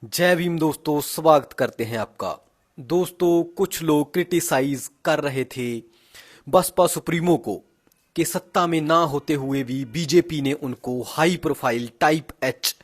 जय भीम दोस्तों, स्वागत करते हैं आपका। दोस्तों, कुछ लोग क्रिटिसाइज कर रहे थे बसपा सुप्रीमो को कि सत्ता में ना होते हुए भी बीजेपी ने उनको हाई प्रोफाइल टाइप एच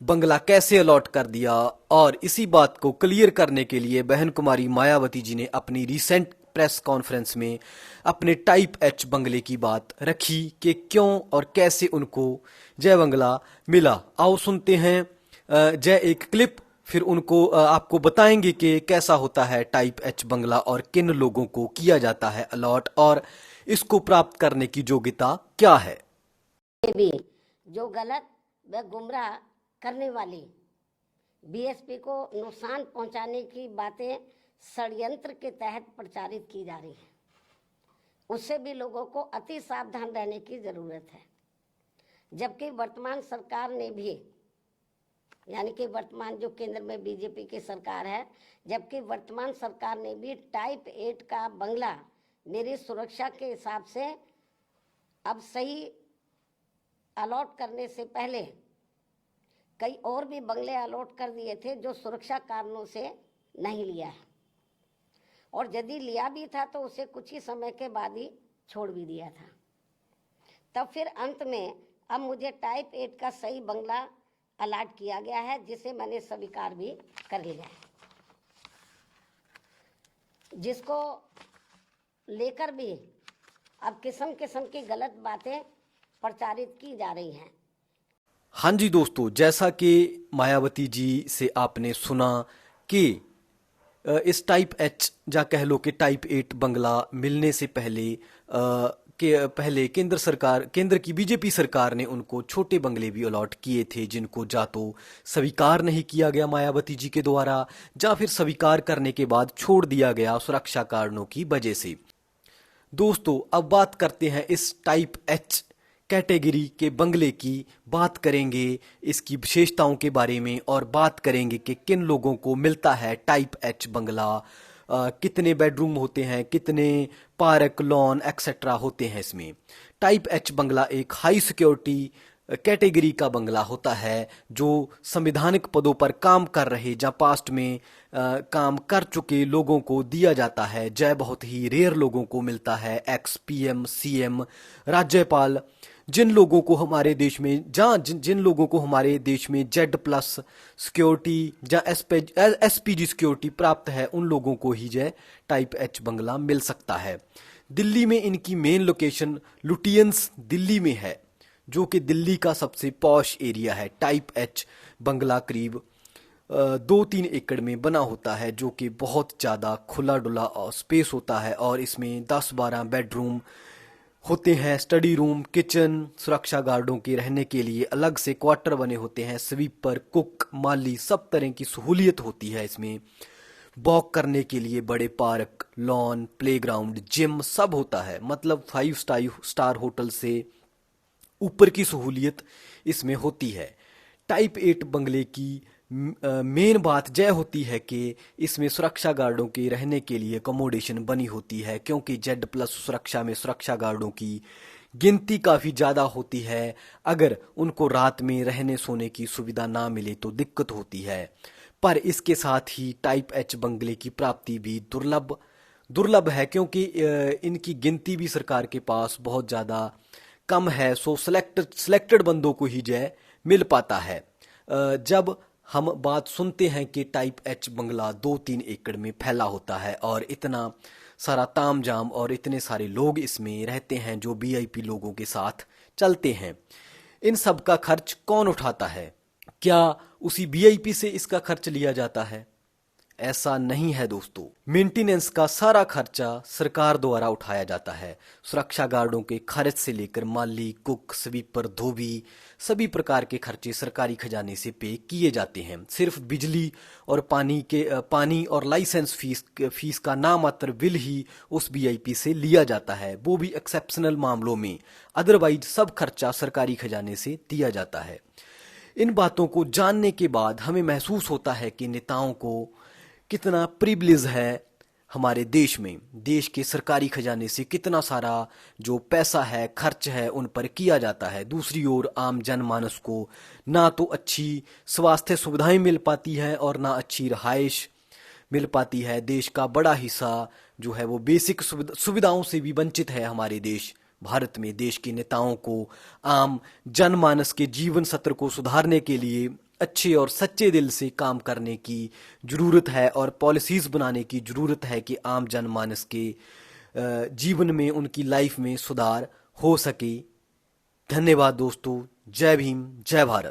बंगला कैसे अलॉट कर दिया। और इसी बात को क्लियर करने के लिए बहन कुमारी मायावती जी ने अपनी रिसेंट प्रेस कॉन्फ्रेंस में अपने टाइप एच बंगले की बात रखी कि क्यों और कैसे उनको जय बंगला मिला। आओ सुनते हैं जय एक क्लिप, फिर उनको आपको बताएंगे कि कैसा होता है टाइप एच बंगला और किन लोगों को किया जाता है अलॉट और इसको प्राप्त करने की योग्यता क्या है। भी जो गलत व गुमराह करने वाली बीएसपी को नुकसान पहुंचाने की बातें षड्यंत्र के तहत प्रचारित की जा रही है, उससे भी लोगों को अति सावधान रहने की जरूरत है। जबकि वर्तमान सरकार ने भी, यानी कि वर्तमान जो केंद्र में बीजेपी की सरकार है, जबकि वर्तमान सरकार ने भी टाइप 8 का बंगला मेरी सुरक्षा के हिसाब से अब सही अलॉट करने से पहले कई और भी बंगले अलॉट कर दिए थे जो सुरक्षा कारणों से नहीं लिया है, और यदि लिया भी था तो उसे कुछ ही समय के बाद ही छोड़ भी दिया था। तब फिर अंत में अब मुझे टाइप 8 का सही बंगला अलॉट किया गया है, जिसे मैंने स्वीकार भी कर लिया है, जिसको लेकर भी अब किस्म किस्म की गलत बातें प्रचारित की जा रही हैं। हाँ जी दोस्तों, जैसा कि मायावती जी से आपने सुना कि इस टाइप एच या कह लो कि टाइप 8 बंगला मिलने से पहले केंद्र की बीजेपी सरकार ने उनको छोटे बंगले भी अलॉट किए थे, जिनको या तो स्वीकार नहीं किया गया मायावती जी के द्वारा या फिर स्वीकार करने के बाद छोड़ दिया गया सुरक्षा कारणों की वजह से। दोस्तों, अब बात करते हैं इस टाइप एच कैटेगरी के बंगले की, बात करेंगे इसकी विशेषताओं के बारे में और बात करेंगे कि किन लोगों को मिलता है टाइप एच बंगला, कितने बेडरूम होते हैं, कितने पार्क लॉन एक्सेट्रा होते हैं इसमें। टाइप एच बंगला एक हाई सिक्योरिटी कैटेगरी का बंगला होता है जो संवैधानिक पदों पर काम कर रहे या पास्ट में काम कर चुके लोगों को दिया जाता है। जय बहुत ही रेयर लोगों को मिलता है, एक्स पीएम, सीएम, राज्यपाल, जिन लोगों को हमारे देश में जिन लोगों को हमारे देश में जेड प्लस सिक्योरिटी या एसपीजी सिक्योरिटी प्राप्त है, उन लोगों को ही जय टाइप एच बंगला मिल सकता है। दिल्ली में इनकी मेन लोकेशन लुटियंस दिल्ली में है, जो कि दिल्ली का सबसे पॉश एरिया है। टाइप एच बंगला करीब 2-3 एकड़ में बना होता है, जो कि बहुत ज़्यादा खुला डुला और स्पेस होता है, और इसमें 10-12 बेडरूम होते हैं, स्टडी रूम, किचन, सुरक्षा गार्डों के रहने के लिए अलग से क्वार्टर बने होते हैं, स्वीपर, कुक, माली, सब तरह की सहूलियत होती है इसमें। वॉक करने के लिए बड़े पार्क, लॉन, प्लेग्राउंड, जिम सब होता है। मतलब 5 स्टार होटल से ऊपर की सहूलियत इसमें होती है। टाइप 8 बंगले की मेन बात यह होती है कि इसमें सुरक्षा गार्डों के रहने के लिए अकोमोडेशन बनी होती है, क्योंकि जेड प्लस सुरक्षा में सुरक्षा गार्डों की गिनती काफ़ी ज़्यादा होती है। अगर उनको रात में रहने सोने की सुविधा ना मिले तो दिक्कत होती है। पर इसके साथ ही टाइप एच बंगले की प्राप्ति भी दुर्लभ है, क्योंकि इनकी गिनती भी सरकार के पास बहुत ज़्यादा कम है। सो सिलेक्टेड बंदों को ही जय मिल पाता है। जब हम बात सुनते हैं कि टाइप एच बंगला 2-3 एकड़ में फैला होता है और इतना सारा तामझाम और इतने सारे लोग इसमें रहते हैं जो वीआईपी लोगों के साथ चलते हैं, इन सब का खर्च कौन उठाता है? क्या उसी वीआईपी से इसका खर्च लिया जाता है? ऐसा नहीं है दोस्तों। मेंटेनेंस का सारा खर्चा सरकार द्वारा उठाया जाता है। सुरक्षा गार्डों के खर्च से लेकर माली, कुक, स्वीपर, धोबी, सभी प्रकार के खर्चे सरकारी खजाने से पे किए जाते हैं। सिर्फ बिजली और पानी और लाइसेंस फीस का नामात्र बिल ही उस वीआईपी से लिया जाता है, वो भी एक्सेप्शनल मामलों में। अदरवाइज सब खर्चा सरकारी खजाने से दिया जाता है। इन बातों को जानने के बाद हमें महसूस होता है कि नेताओं को कितना प्रिविलेज है हमारे देश में देश के सरकारी खजाने से कितना सारा जो पैसा है खर्च है उन पर किया जाता है। दूसरी ओर आम जनमानस को ना तो अच्छी स्वास्थ्य सुविधाएं मिल पाती है और ना अच्छी रहाइश मिल पाती है। देश का बड़ा हिस्सा जो है वो बेसिक सुविधाओं से भी वंचित है। हमारे देश भारत में देश के नेताओं को आम जनमानस के जीवन सत्र को सुधारने के लिए अच्छे और सच्चे दिल से काम करने की जरूरत है और पॉलिसीज बनाने की जरूरत है कि आम जनमानस के जीवन में उनकी लाइफ में सुधार हो सके। धन्यवाद दोस्तों। जय भीम, जय भारत।